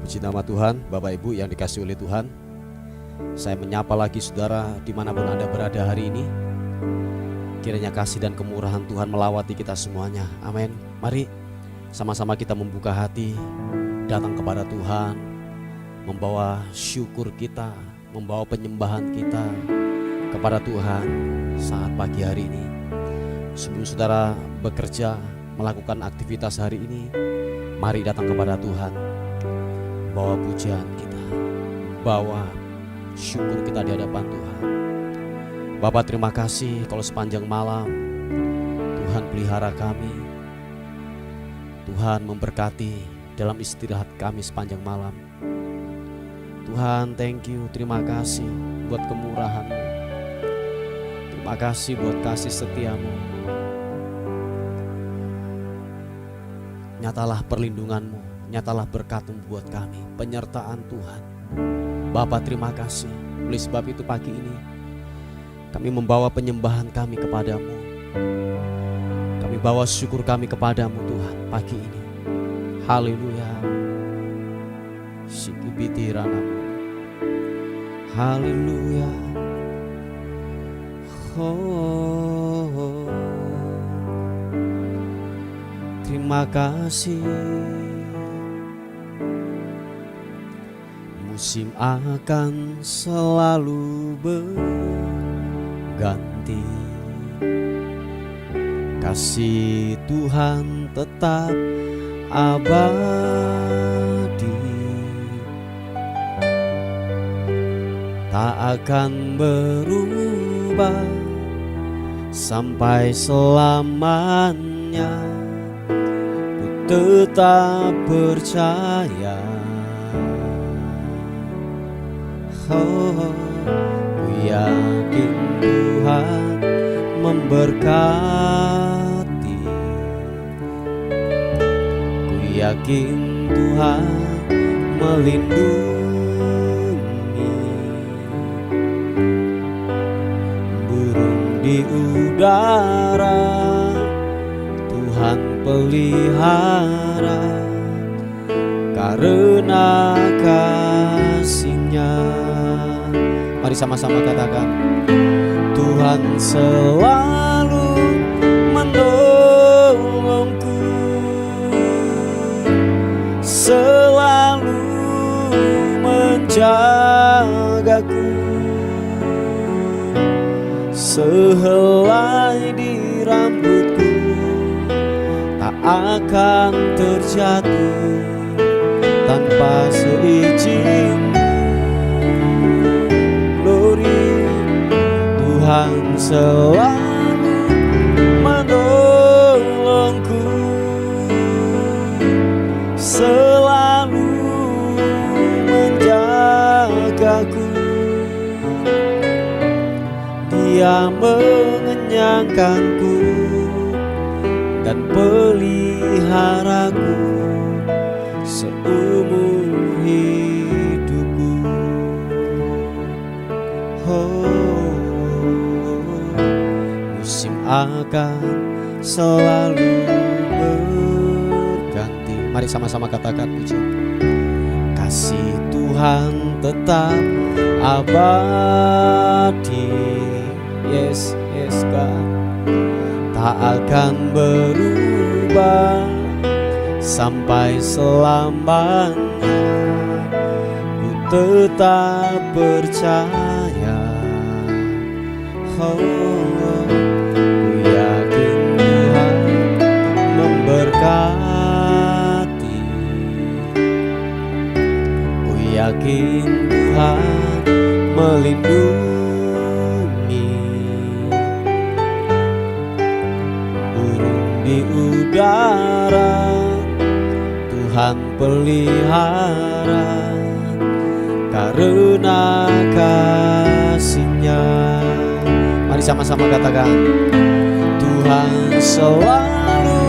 Puji nama Tuhan, Bapak Ibu yang dikasihi oleh Tuhan. Saya menyapa lagi saudara dimanapun Anda berada hari ini. Kiranya kasih dan kemurahan Tuhan melawati kita semuanya. Amin. Mari sama-sama kita membuka hati, datang kepada Tuhan, membawa syukur kita, membawa penyembahan kita kepada Tuhan saat pagi hari ini. Sebelum saudara bekerja, melakukan aktivitas hari ini, mari datang kepada Tuhan, bawa pujian kita, bawa syukur kita di hadapan Tuhan. Bapa, terima kasih kalau sepanjang malam Tuhan pelihara kami, Tuhan memberkati dalam istirahat kami sepanjang malam. Tuhan, thank you, terima kasih buat kemurahan-Mu, terima kasih buat kasih setia-Mu. Nyatalah perlindungan-Mu, nyatalah berkat-Mu buat kami, penyertaan Tuhan. Bapa, terima kasih. Oleh sebab itu pagi ini kami membawa penyembahan kami kepadamu, kami bawa syukur kami kepadamu Tuhan pagi ini. Haleluya. Sikibitiranamu. Haleluya. Oh, terima kasih. Musim akan selalu berganti, kasih Tuhan tetap abadi, tak akan berubah sampai selamanya. Ku tetap percaya. Oh, ku yakin Tuhan memberkati, ku yakin Tuhan melindungi. Burung di udara Tuhan pelihara, karena kasih-Nya. Mari sama-sama katakan, Tuhan selalu menolongku, selalu menjagaku, sehelai di rambutku tak akan terjatuh tanpa seizin. Tuhan selalu menolongku, selalu menjagaku. Dia mengenyangkanku dan peliharaku seumur hidupku. Akan selalu berganti. Mari sama-sama katakan puji. Kasih Tuhan tetap abadi. Yes, yes God. Tak akan berubah sampai selamanya. Ku tetap percaya. Oh, berkati, ku yakin Tuhan melindungi. Burung di udara Tuhan pelihara, karena kasih-Nya. Mari sama-sama katakan, Tuhan selalu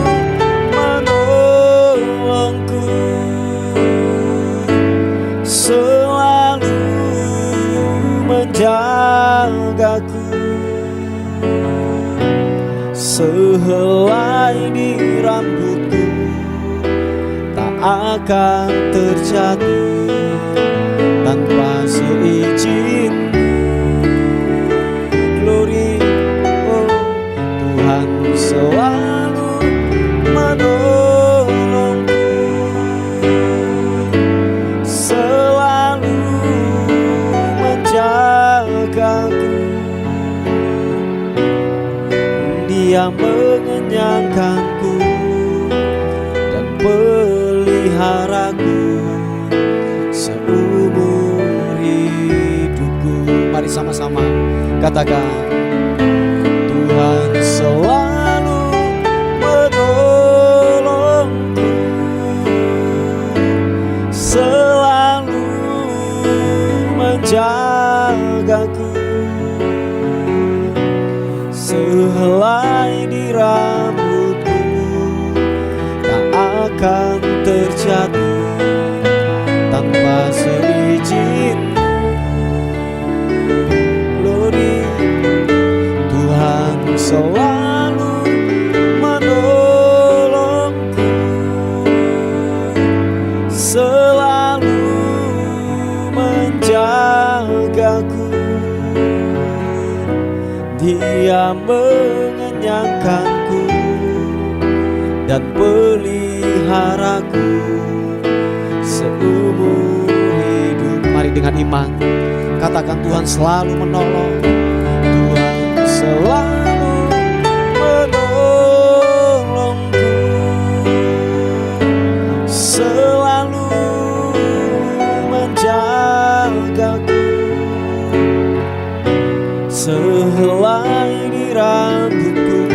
menolongku, selalu menjagaku, sehelai di rambutku tak akan terjatuh tanpa seizin. Glory, oh Tuhan selalu menolongku, selalu menjagaku. Dia mengenyangkanku dan peliharaku seumur hidupku. Mari sama-sama katakan, Tuhan selalu menolongku, selalu menjagaku. Sehelai di rambutku tak akan terjatuh tanpa seizin. Glory, Tuhan selalu menolongku, selalu menjagaku. Dia mengenyangkanku dan peliharaku seumur hidup. Mari dengan iman katakan, Tuhan selalu menolong, Tuhan selalu menolongku, selalu menjagaku. Sehelai di rambutku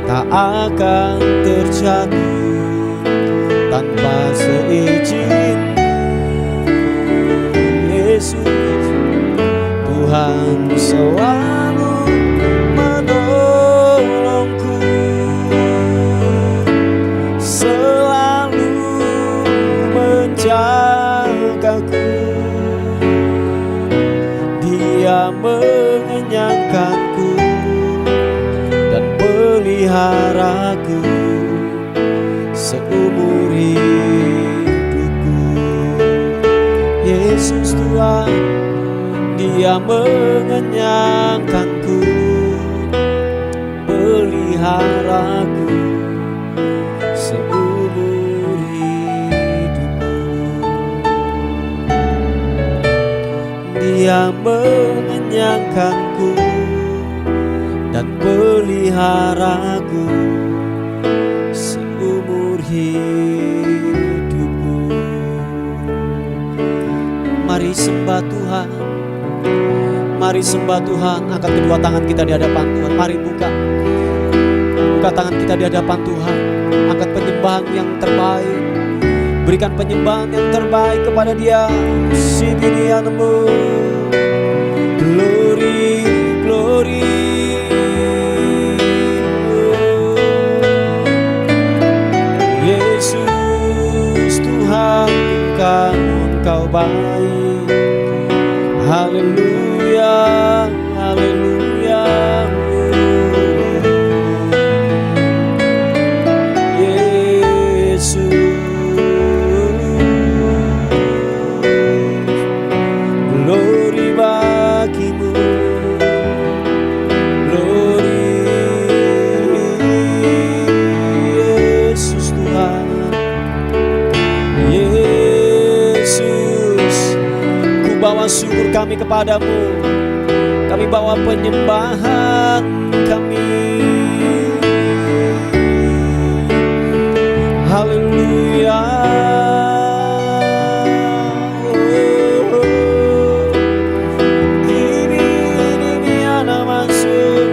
tak akan terjatuh tanpa seizin. Yesus, Tuhan selalu menolongku, selalu menjagaku. Dia mengenyangkanku dan peliharaku seumur hidupku. Yesus Tuhan, Dia mengenyangkanku, peliharaku seumur hidupku. Dia mengenyangkanku dan peliharaku seumur hidupku. Mari sembah Tuhan, mari sembah Tuhan. Angkat kedua tangan kita di hadapan Tuhan. Mari buka tangan kita di hadapan Tuhan. Angkat penyembahan yang terbaik, berikan penyembahan yang terbaik kepada Dia. Sidinianmu, glory, glory. Yesus Tuhan, Engkau baik. Haleluya, haleluya. Syukur kami kepadamu, kami bawa penyembahan kami. Haleluya. Ini anak masuk.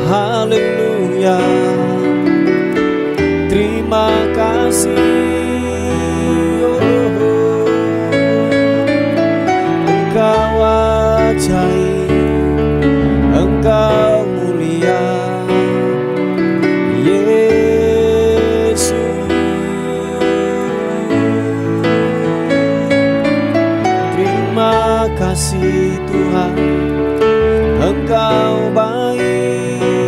Haleluya. Terima kasih, Engkau ajaib, Engkau mulia, Yesus. Terima kasih Tuhan, Engkau baik.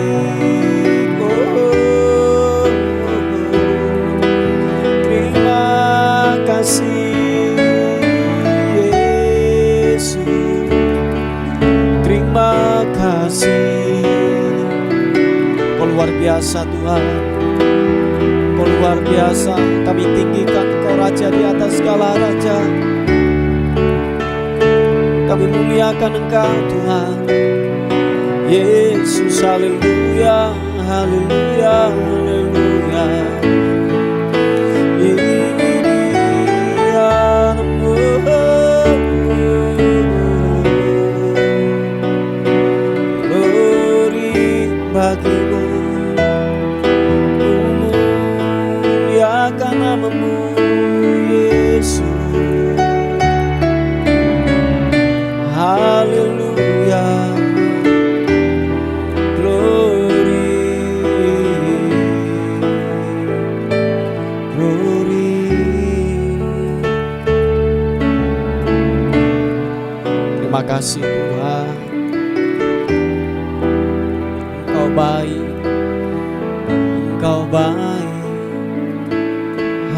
Yesus. Terima kasih. Kau luar biasa Tuhan, Kau luar biasa. Kami tinggikan Kau Raja di atas segala raja. Kami muliakan Engkau Tuhan Yesus. Haleluya, haleluya, haleluya. Bagimu, muliakan namamu Yesus. Haleluya, glory, glory. Terima kasih Tuhan, Engkau baik, Engkau baik.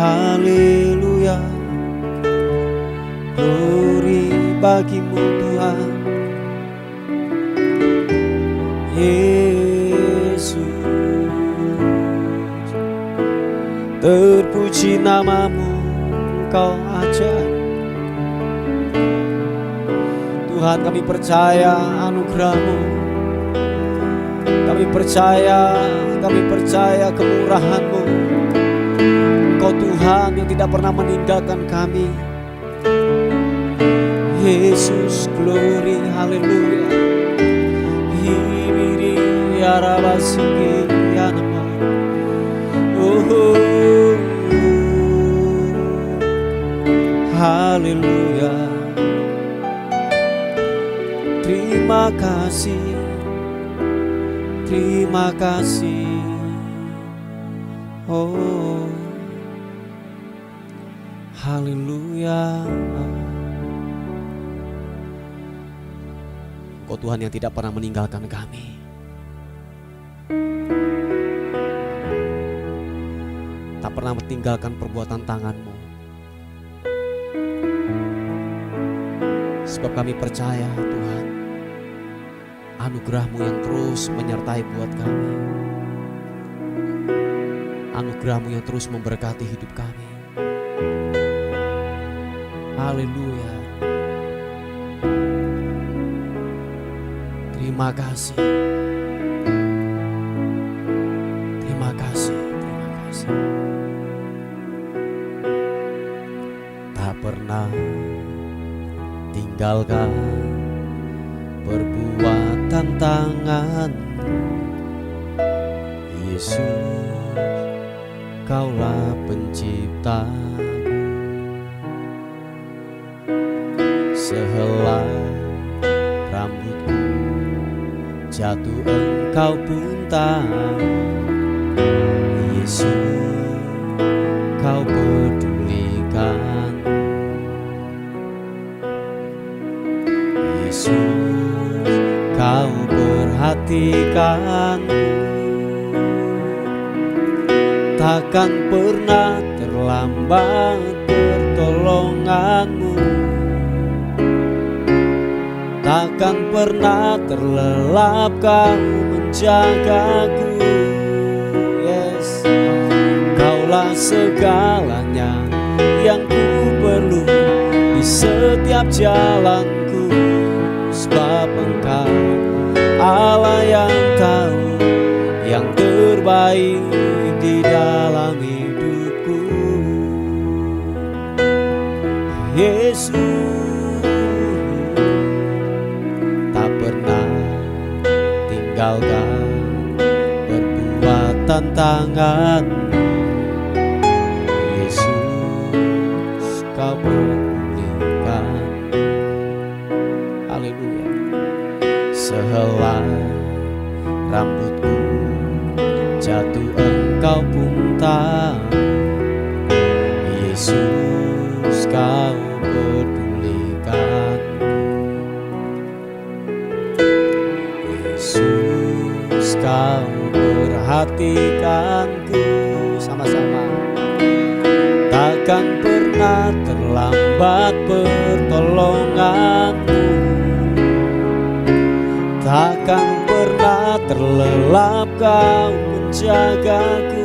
Haleluya, glory bagimu Tuhan Yesus. Terpuji namamu, Engkau ajaib Tuhan. Kami percaya anugerah-Mu, kami percaya kemurahan-Mu. Engkau Tuhan yang tidak pernah meninggalkan kami. Yesus, glory, haleluya. Hibiri ya rabasiki ya nama. Oh, haleluya. Terima kasih, terima kasih. Oh, haleluya. Engkau Tuhan yang tidak pernah meninggalkan kami. Tak pernah meninggalkan perbuatan tangan-Mu. Sebab kami percaya Tuhan, anugerah-Mu yang terus menyertai buat kami. Anugerah-Mu yang terus memberkati hidup kami. Haleluya. Terima kasih. Terima kasih, terima kasih. Tak pernah tinggalkan perbuatan tangan Yesus, Kaulah pencipta. Sehelai rambutku jatuh Engkau pun tahu. Yesus, Kau pedulikan. Yesus, Kau perhatikan. Takkan pernah terlambat pertolongan-Mu. Takkan pernah terlelap Kau menjagaku. Yes, Kaulah segalanya yang ku perlu di setiap jalanku. Sebab Engkau Allah yang tahu yang terbaik di dalam hidupku. Yesus, tinggalkan perbuatan tangan. Yesus, Kau pulihkan. Haleluya. Sehelai rambutku jatuh Engkau pun tahu. Yesus, Kau pedulikan. Yesus, Kau perhatikanku. Sama-sama. Takkan pernah terlambat pertolongan-Mu. terlelap Kau menjagaku.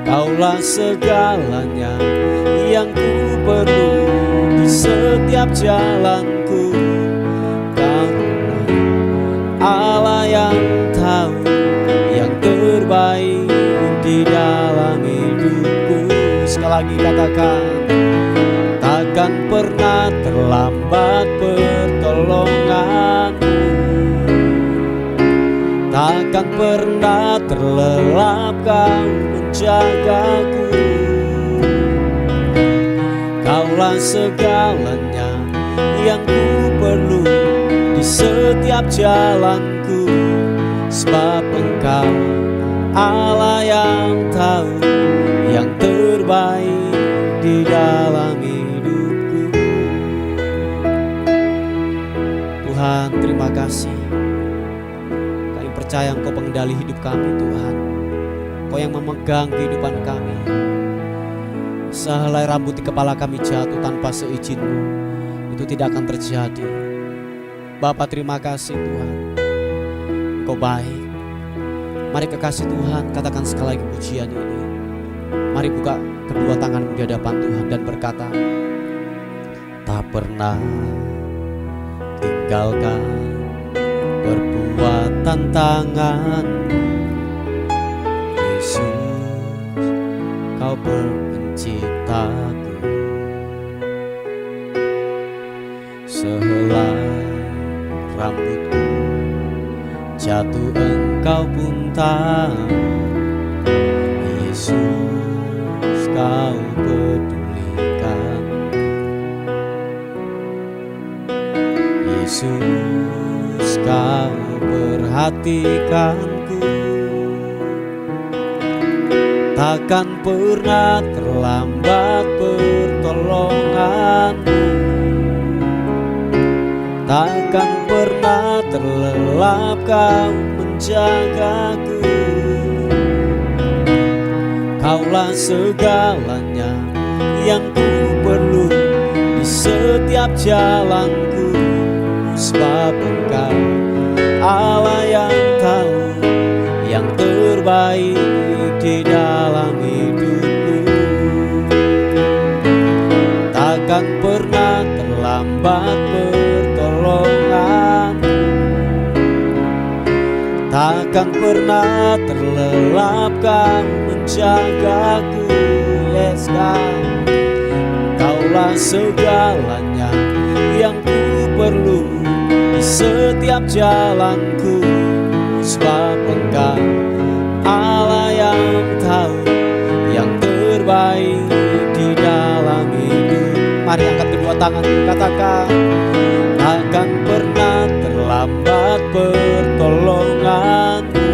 Kaulah segalanya yang ku perlu di setiap jalanku. Karena Allah yang tahu yang terbaik di dalam hidupku. Sekali lagi katakan, takkan pernah terlambat pertolonganmu, takkan pernah terlelap Kau menjagaku. Kaulah segalanya yang ku perlu di setiap jalanku. Sebab Engkau Allah yang tahu yang terbaik di dalam hidupku. Tuhan, terima kasih. Kami percaya Engkau pengendali hidup kami, Tuhan. Engkau yang memegang kehidupan kami. Sehelai rambut di kepala kami jatuh tanpa seizin-Mu, itu tidak akan terjadi. Bapa, terima kasih Tuhan, Engkau baik. Mari kekasih Tuhan, katakan sekali lagi pujian ini. Mari buka kedua tanganmu di hadapan Tuhan dan berkata, tak pernah tinggalkan perbuatan tangan-Mu, Yesus, Kau penciptaku. Sehelai rambutku jatuh Engkau pun tahu, Yesus, Kau pedulikan. Yesus, Kau perhatikanku. Takkan pernah terlambat pertolongan-Mu, takkan pernah terlelap Kau menjagaku. Kaulah segalanya yang ku perlu di setiap jalanku. Sebab Engkau Allah yang tahu yang terbaik di dalam hidupku. Takkan pernah terlambat pertolongan, takkan pernah terlelap Kau menjagaku. Yes God, Kaulah segalanya yang ku perlu di setiap jalanku. Sebab Engkau Allah yang tahu yang terbaik di dalam hidup. Mari angkat kedua tangan, katakan, takkan pernah terlambat pertolongan-Mu,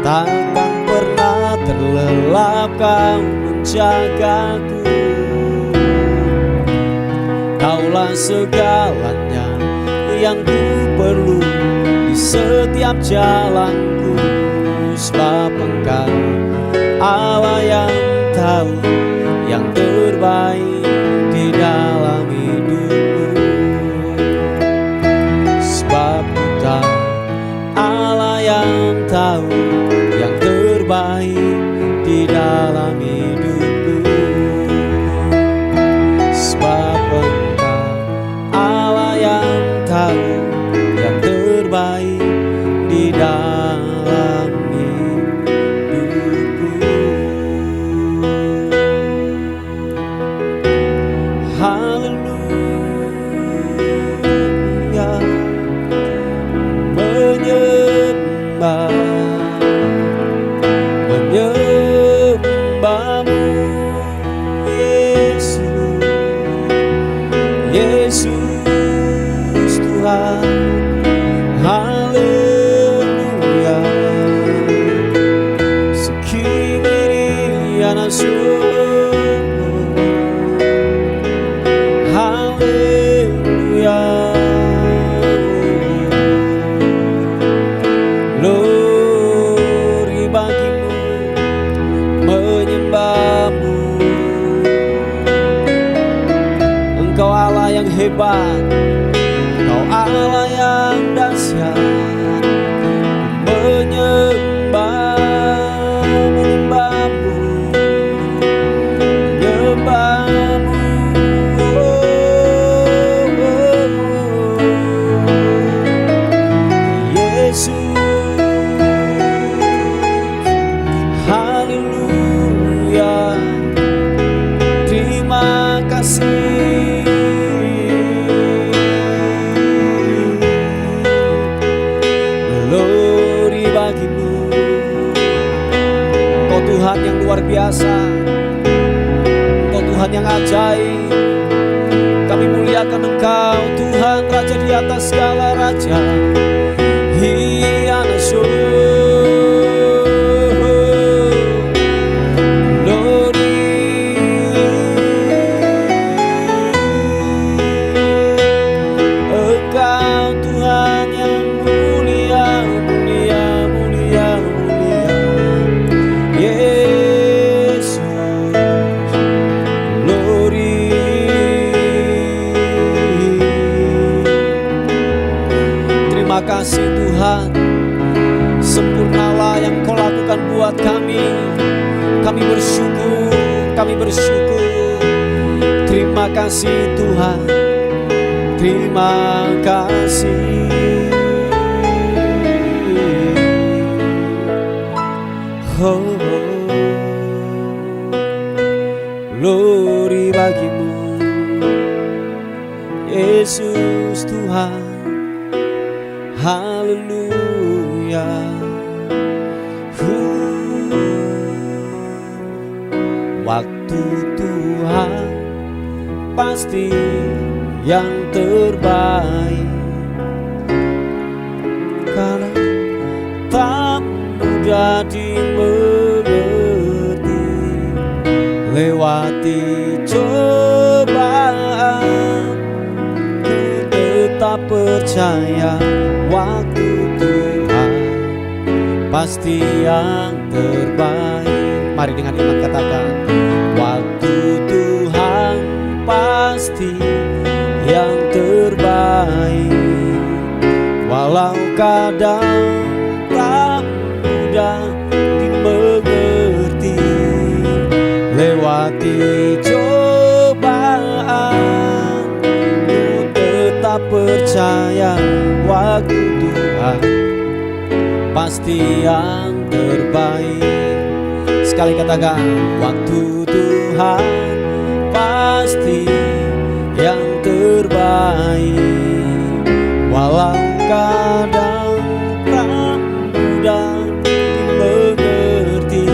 takkan pernah terlelap Kau menjagaku. Kaulah segalanya yang ku perlu di setiap jalanku. Sebab Engkau Allah yang tahu yang terbaik di dalam hidupku. Sebab Engkau Allah yang tahu yang terbaik di dalam hidupku. Sebab Engkau Allah yang tahu yang terbaik di dalam hidupku. Haleluya, menyembah-Mu Yesus, Yesus Tuhan. Haleluya, sekini anasun. Haleluya, glory bagimu, menyembah-Mu. Engkau Allah yang hebat, Engkau Engkau Allah yang dahsyat, menyembahmu, Yesus. Haleluya, terima kasih. Glory bagimu, Kau Tuhan yang luar biasa, Kau Tuhan yang ajaib. Kami muliakan Engkau Tuhan, Raja di atas segala raja. Hianasu, glory. Engkau Tuhan yang mulia, mulia, mulia, mulia. Yesus, glory. Terima kasih Tuhan, sempurnalah yang Kau lakukan buat kami. Kami bersyukur, kami bersyukur. Terima kasih Tuhan, terima kasih. Oh, glory bagimu, Yesus Tuhan. Haleluya. Waktu Tuhan pasti yang terbaik, karena tak mudah dimengerti. Lewati cobaan, ku tetap percaya. Waktu Tuhan pasti yang terbaik. Mari dengan iman katakan, waktu Tuhan pasti yang terbaik. Walau kadang tak mudah dimengerti. Lewati cobaan, ku tetap percaya. Waktu Tuhan pasti yang terbaik. Sekali katakan, waktu Tuhan pasti yang terbaik. Walau kadang tak mudah dimengerti.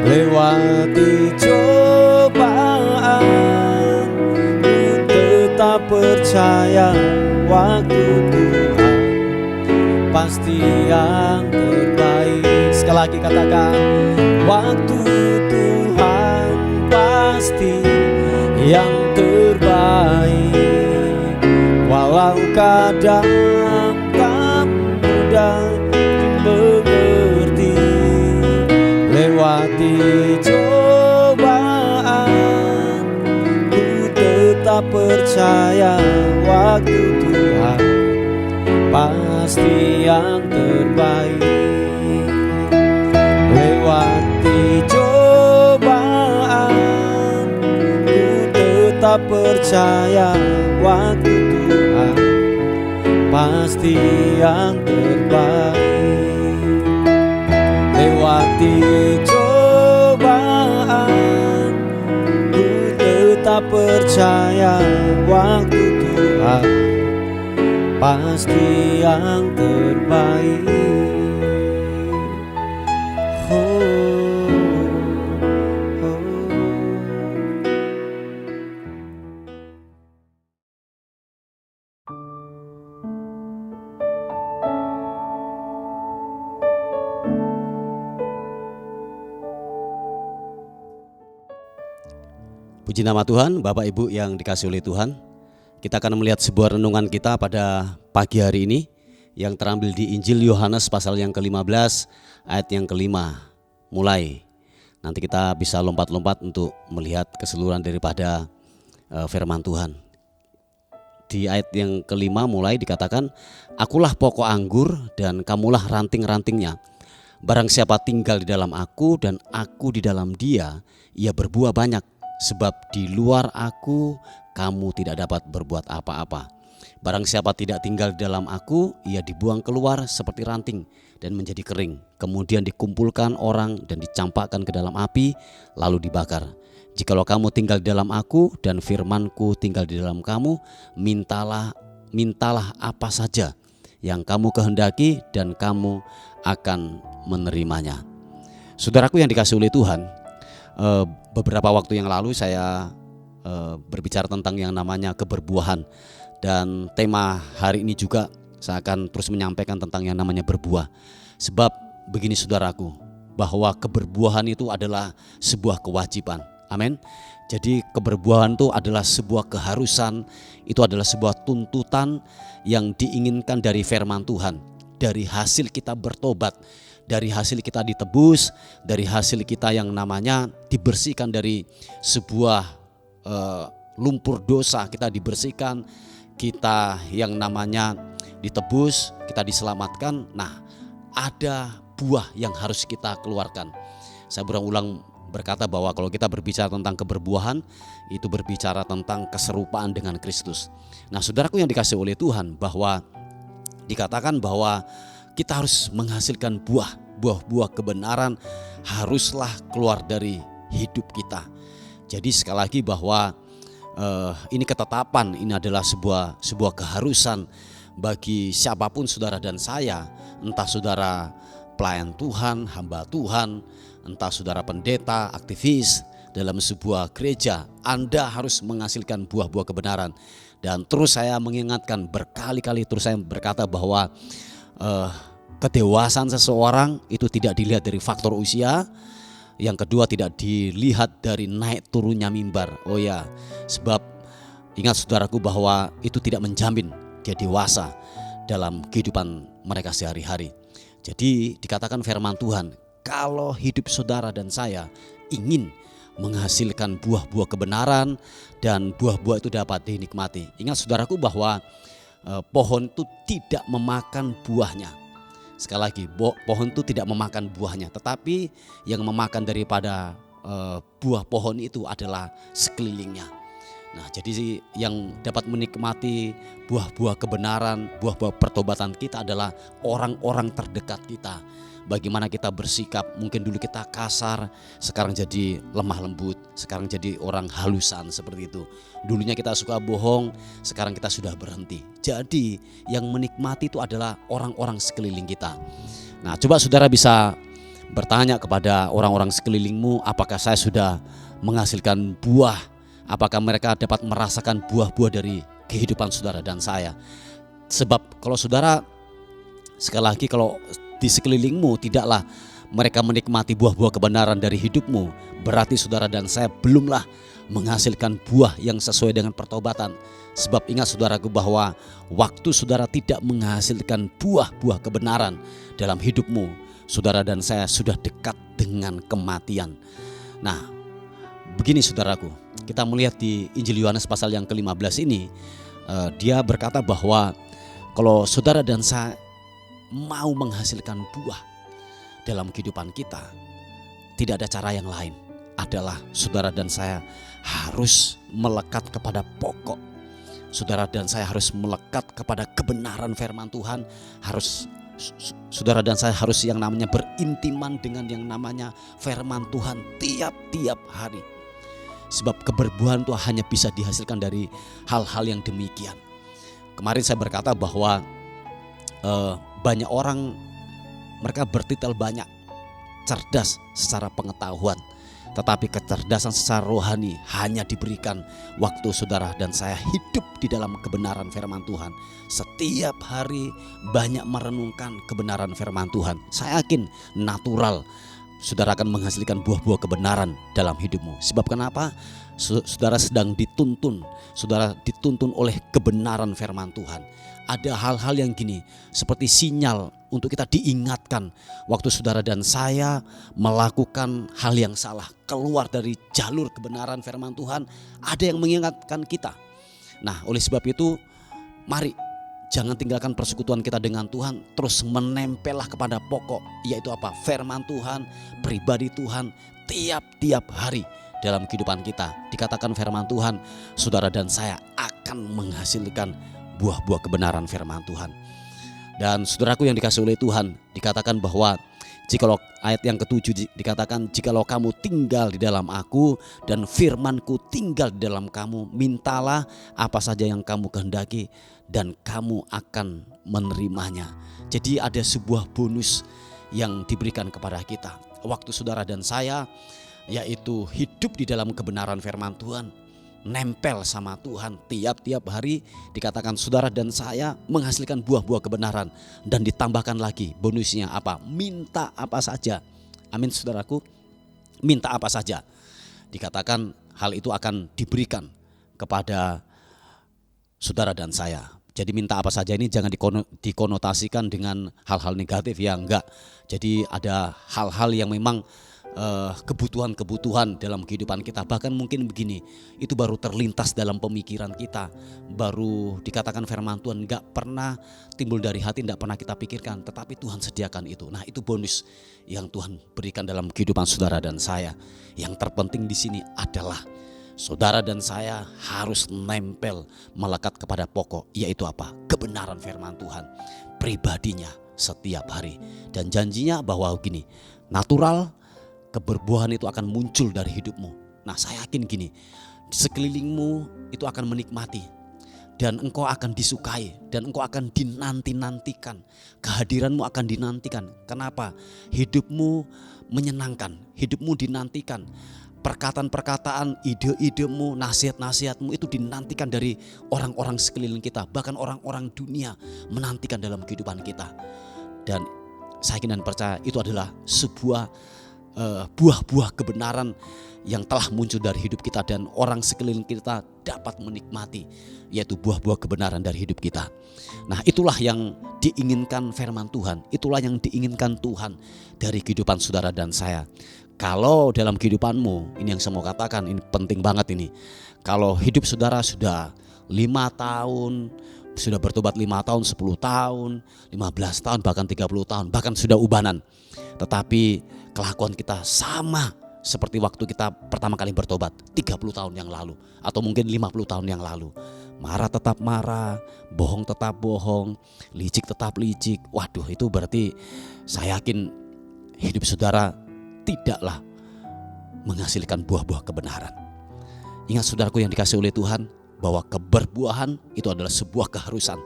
Lewati cobaan, ku tetap percaya. Waktu Tuhan pasti yang terbaik. Sekali lagi katakan, waktu Tuhan pasti yang terbaik. Walau kadang tak mudah dimengerti. Lewati cobaan, ku tetap percaya. Waktu Tuhan pasti yang terbaik. Lewati cobaan, ku tetap percaya. Waktu Tuhan pasti yang terbaik. Lewati cobaan, ku tetap percaya. Waktu Tuhan pasti yang terbaik. Puji nama Tuhan, Bapak Ibu yang dikasihi oleh Tuhan. Kita akan melihat sebuah renungan kita pada pagi hari ini yang terambil di Injil Yohanes pasal yang ke-15 ayat yang ke-5 mulai. Nanti kita bisa lompat-lompat untuk melihat keseluruhan daripada firman Tuhan. di ayat yang kelima mulai dikatakan, akulah pokok anggur dan kamulah ranting-rantingnya. Barang siapa tinggal di dalam aku dan aku di dalam dia, ia berbuah banyak. Sebab di luar aku kamu tidak dapat berbuat apa-apa. Barang siapa tidak tinggal di dalam aku, ia dibuang keluar seperti ranting dan menjadi kering. Kemudian dikumpulkan orang dan dicampakkan ke dalam api, lalu dibakar. Jikalau kamu tinggal di dalam aku dan firmanku tinggal di dalam kamu, mintalah apa saja yang kamu kehendaki dan kamu akan menerimanya. Saudaraku yang dikasihi oleh Tuhan, beberapa waktu yang lalu saya berbicara tentang yang namanya keberbuahan. Dan tema hari ini juga saya akan terus menyampaikan tentang yang namanya berbuah. Sebab begini saudaraku, bahwa keberbuahan itu adalah sebuah kewajiban. Amin. Jadi keberbuahan itu adalah sebuah keharusan, itu adalah sebuah tuntutan yang diinginkan dari firman Tuhan. Dari hasil kita bertobat, dari hasil kita ditebus, dari hasil kita yang namanya dibersihkan dari sebuah lumpur dosa, kita dibersihkan, kita yang namanya ditebus, kita diselamatkan. Nah, ada buah yang harus kita keluarkan. Saya berulang-ulang berkata bahwa kalau kita berbicara tentang keberbuahan, itu berbicara tentang keserupaan dengan Kristus. Nah, saudaraku yang dikasihi oleh Tuhan, bahwa dikatakan bahwa kita harus menghasilkan buah-buah kebenaran haruslah keluar dari hidup kita. Jadi sekali lagi bahwa ini ketetapan, ini adalah sebuah keharusan bagi siapapun saudara dan saya, entah saudara pelayan Tuhan, hamba Tuhan, entah saudara pendeta, aktivis dalam sebuah gereja, Anda harus menghasilkan buah-buah kebenaran. Dan terus saya mengingatkan berkali-kali, terus saya berkata bahwa kedewasaan seseorang itu tidak dilihat dari faktor usia. Yang kedua, tidak dilihat dari naik turunnya mimbar. Oh ya, sebab ingat saudaraku bahwa itu tidak menjamin dia dewasa dalam kehidupan mereka sehari-hari. Jadi dikatakan firman Tuhan, kalau hidup saudara dan saya ingin menghasilkan buah-buah kebenaran dan buah-buah itu dapat dinikmati. Ingat saudaraku bahwa pohon itu tidak memakan buahnya. Sekali lagi, pohon itu tidak memakan buahnya, tetapi yang memakan daripada buah pohon itu adalah sekelilingnya. Nah, jadi yang dapat menikmati buah-buah kebenaran, buah-buah pertobatan kita adalah orang-orang terdekat kita. Bagaimana kita bersikap, mungkin dulu kita kasar, sekarang jadi lemah lembut, sekarang jadi orang halusan seperti itu. Dulunya kita suka bohong, sekarang kita sudah berhenti. Jadi yang menikmati itu adalah orang-orang sekeliling kita. Nah, coba saudara bisa bertanya kepada orang-orang sekelilingmu, apakah saya sudah menghasilkan buah? Apakah mereka dapat merasakan buah-buah dari kehidupan saudara dan saya? Sebab kalau saudara, sekali lagi, kalau di sekelilingmu tidaklah mereka menikmati buah-buah kebenaran dari hidupmu, berarti saudara dan saya belumlah menghasilkan buah yang sesuai dengan pertobatan. Sebab ingat saudaraku bahwa waktu saudara tidak menghasilkan buah-buah kebenaran dalam hidupmu, saudara dan saya sudah dekat dengan kematian. Nah, begini saudaraku, kita melihat di Injil Yohanes pasal yang ke-15 ini, dia berkata bahwa kalau saudara dan saya mau menghasilkan buah dalam kehidupan kita, tidak ada cara yang lain, adalah saudara dan saya harus melekat kepada pokok. Saudara dan saya harus melekat kepada kebenaran firman Tuhan. Saudara dan saya harus yang namanya berintiman dengan yang namanya firman Tuhan tiap-tiap hari. Sebab keberbuahan itu hanya bisa dihasilkan dari hal-hal yang demikian. Kemarin saya berkata bahwa banyak orang, mereka bertitel banyak, cerdas secara pengetahuan, tetapi kecerdasan secara rohani hanya diberikan waktu saudara dan saya hidup di dalam kebenaran firman Tuhan. Setiap hari banyak merenungkan kebenaran firman Tuhan. Saya yakin natural saudara akan menghasilkan buah-buah kebenaran dalam hidupmu. Sebab kenapa? Saudara sedang dituntun, saudara dituntun oleh kebenaran firman Tuhan. Ada hal-hal yang gini, seperti sinyal untuk kita diingatkan waktu saudara dan saya melakukan hal yang salah, keluar dari jalur kebenaran firman Tuhan, ada yang mengingatkan kita. Nah, oleh sebab itu Mari jangan tinggalkan persekutuan kita dengan Tuhan, terus menempellah kepada pokok, yaitu apa? Firman Tuhan, pribadi Tuhan tiap-tiap hari dalam kehidupan kita. Dikatakan firman Tuhan, saudara dan saya akan menghasilkan buah-buah kebenaran firman Tuhan. Dan saudaraku yang dikasihi oleh Tuhan, dikatakan bahwa jikalau ayat yang ketujuh dikatakan, jikalau kamu tinggal di dalam aku dan firmanku tinggal di dalam kamu, mintalah apa saja yang kamu kehendaki dan kamu akan menerimanya. Jadi ada sebuah bonus yang diberikan kepada kita. Waktu saudara dan saya yaitu hidup di dalam kebenaran firman Tuhan, nempel sama Tuhan tiap-tiap hari, dikatakan saudara dan saya menghasilkan buah-buah kebenaran. Dan ditambahkan lagi bonusnya apa? Minta apa saja. Amin saudaraku, minta apa saja. Dikatakan hal itu akan diberikan kepada saudara dan saya. Jadi minta apa saja ini jangan dikonotasikan dengan hal-hal negatif ya, enggak. Jadi ada hal-hal yang memang kebutuhan-kebutuhan dalam kehidupan kita. Bahkan mungkin begini, itu baru terlintas dalam pemikiran kita, baru dikatakan firman Tuhan, enggak pernah timbul dari hati, enggak pernah kita pikirkan, tetapi Tuhan sediakan itu. Nah, itu bonus yang Tuhan berikan dalam kehidupan saudara dan saya. Yang terpenting di sini adalah saudara dan saya harus nempel, melekat kepada pokok, yaitu apa? Kebenaran firman Tuhan, pribadinya setiap hari. Dan janjinya bahwa gini, natural keberbuahan itu akan muncul dari hidupmu. Nah, saya yakin gini, di sekelilingmu itu akan menikmati, dan engkau akan disukai, dan engkau akan dinanti-nantikan. Kehadiranmu akan dinantikan. Kenapa? Hidupmu menyenangkan, hidupmu dinantikan. Perkataan-perkataan, ide-idemu, nasihat-nasihatmu itu dinantikan dari orang-orang sekeliling kita. Bahkan orang-orang dunia menantikan dalam kehidupan kita. Dan saya yakin dan percaya itu adalah sebuah buah-buah kebenaran yang telah muncul dari hidup kita, dan orang sekeliling kita dapat menikmati, yaitu buah-buah kebenaran dari hidup kita. Nah, itulah yang diinginkan firman Tuhan, itulah yang diinginkan Tuhan dari kehidupan saudara dan saya. Kalau dalam kehidupanmu, ini yang saya mau katakan, ini penting banget ini. Kalau hidup saudara sudah 5 tahun, sudah bertobat 5 tahun, 10 tahun, 15 tahun, bahkan 30 tahun, bahkan sudah ubanan, tetapi kelakuan kita sama seperti waktu kita pertama kali bertobat 30 tahun yang lalu, atau mungkin 50 tahun yang lalu. Marah tetap marah, bohong tetap bohong, licik tetap licik. Waduh, itu berarti saya yakin hidup saudara tidaklah menghasilkan buah-buah kebenaran. Ingat saudaraku yang dikasihi oleh Tuhan, bahwa keberbuahan itu adalah sebuah keharusan,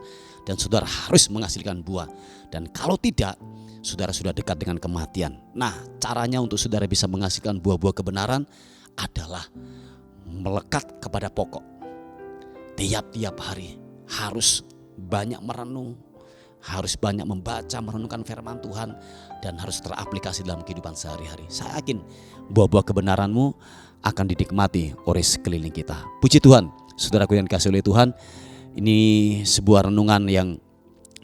dan saudara harus menghasilkan buah. Dan kalau tidak, saudara sudah dekat dengan kematian. Nah, caranya untuk saudara bisa menghasilkan buah-buah kebenaran adalah melekat kepada pokok. Tiap-tiap hari harus banyak merenung, harus banyak membaca, merenungkan firman Tuhan, dan harus teraplikasi dalam kehidupan sehari-hari. Saya yakin buah-buah kebenaranmu akan dinikmati oleh sekeliling kita. Puji Tuhan, saudaraku yang dikasihi oleh Tuhan, ini sebuah renungan yang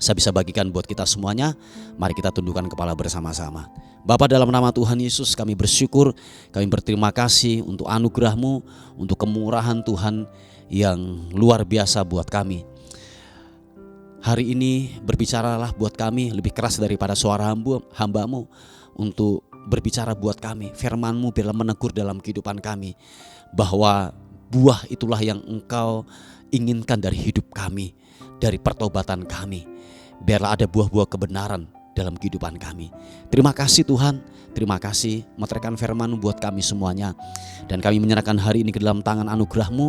saya bisa bagikan buat kita semuanya. Mari kita tundukkan kepala bersama-sama. Bapa, dalam nama Tuhan Yesus kami bersyukur, kami berterima kasih untuk anugerah-Mu, untuk kemurahan Tuhan yang luar biasa buat kami. Hari ini berbicaralah buat kami lebih keras daripada suara hamba-Mu, untuk berbicara buat kami. Firman-Mu biarlah menegur dalam kehidupan kami, bahwa buah itulah yang Engkau inginkan dari hidup kami, dari pertobatan kami. Biarlah ada buah-buah kebenaran dalam kehidupan kami. Terima kasih Tuhan, terima kasih meteraikan firman buat kami semuanya. Dan kami menyerahkan hari ini ke dalam tangan anugerah-Mu.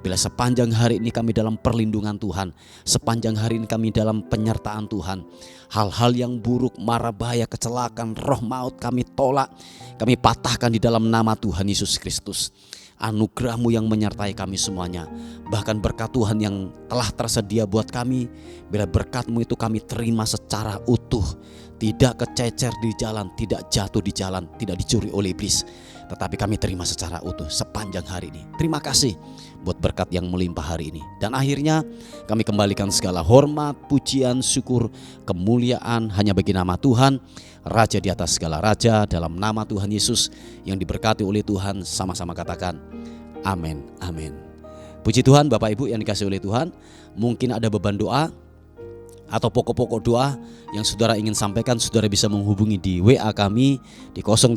Bila sepanjang hari ini kami dalam perlindungan Tuhan, sepanjang hari ini kami dalam penyertaan Tuhan, hal-hal yang buruk, mara bahaya, kecelakaan, roh maut kami tolak, kami patahkan di dalam nama Tuhan Yesus Kristus. Anugerah-Mu yang menyertai kami semuanya, bahkan berkat Tuhan yang telah tersedia buat kami, bila berkat-Mu itu kami terima secara utuh, tidak kececer di jalan, tidak jatuh di jalan, tidak dicuri oleh iblis, tetapi kami terima secara utuh sepanjang hari ini. Terima kasih buat berkat yang melimpah hari ini. Dan akhirnya kami kembalikan segala hormat, pujian, syukur, kemuliaan hanya bagi nama Tuhan, Raja di atas segala raja, dalam nama Tuhan Yesus yang diberkati oleh Tuhan. Sama-sama katakan amin, amin. Puji Tuhan, Bapak Ibu yang dikasihi oleh Tuhan, mungkin ada beban doa atau pokok-pokok doa yang saudara ingin sampaikan, saudara bisa menghubungi di WA kami di 081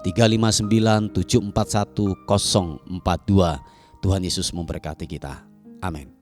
359 741 042. Tuhan Yesus memberkati kita. Amin.